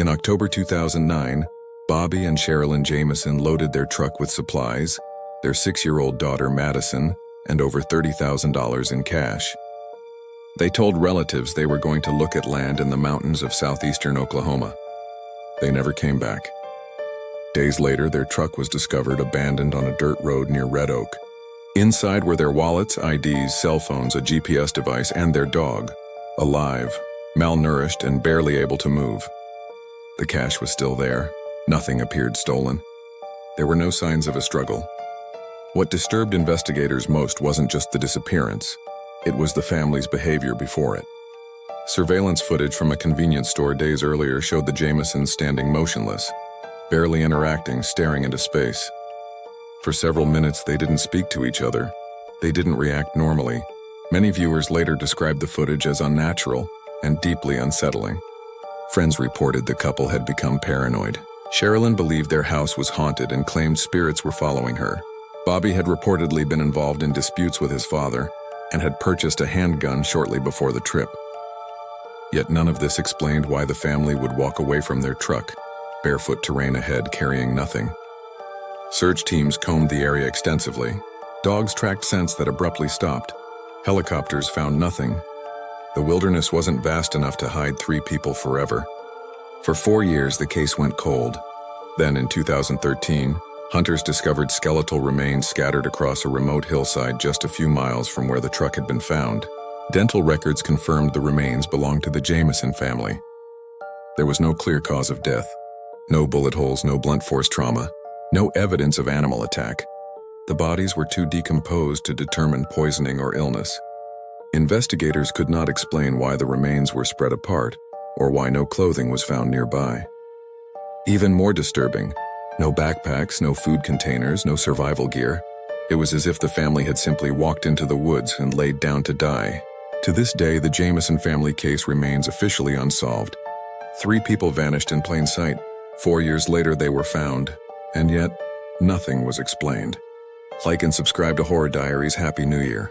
In October 2009, Bobby and Sherilyn Jamison loaded their truck with supplies, their 6-year-old daughter Madison, and over $30,000 in cash. They told relatives they were going to look at land in the mountains of southeastern Oklahoma. They never came back. Days later, their truck was discovered abandoned on a dirt road near Red Oak. Inside were their wallets, IDs, cell phones, a GPS device, and their dog, alive, malnourished, and barely able to move. The cash was still there. Nothing appeared stolen. There were no signs of a struggle. What disturbed investigators most wasn't just the disappearance. It was the family's behavior before it. Surveillance footage from a convenience store days earlier showed the Jamisons standing motionless, barely interacting, staring into space. For several minutes, they didn't speak to each other. They didn't react normally. Many viewers later described the footage as unnatural and deeply unsettling. Friends reported the couple had become paranoid. Sherilyn believed their house was haunted and claimed spirits were following her. Bobby had reportedly been involved in disputes with his father and had purchased a handgun shortly before the trip. Yet none of this explained why the family would walk away from their truck, barefoot terrain ahead, carrying nothing. Search teams combed the area extensively. Dogs tracked scents that abruptly stopped. Helicopters found nothing. The wilderness wasn't vast enough to hide 3 people forever. For 4 years, the case went cold. Then, in 2013, hunters discovered skeletal remains scattered across a remote hillside just a few miles from where the truck had been found. Dental records confirmed the remains belonged to the Jamison family. There was no clear cause of death. No bullet holes, no blunt force trauma, no evidence of animal attack. The bodies were too decomposed to determine poisoning or illness. Investigators could not explain why the remains were spread apart, or why no clothing was found nearby. Even more disturbing, no backpacks, no food containers, no survival gear. It was as if the family had simply walked into the woods and laid down to die. To this day, the Jamison family case remains officially unsolved. 3 people vanished in plain sight. 4 years later, they were found, and yet nothing was explained. Like and subscribe to Horror Diaries. Happy New Year.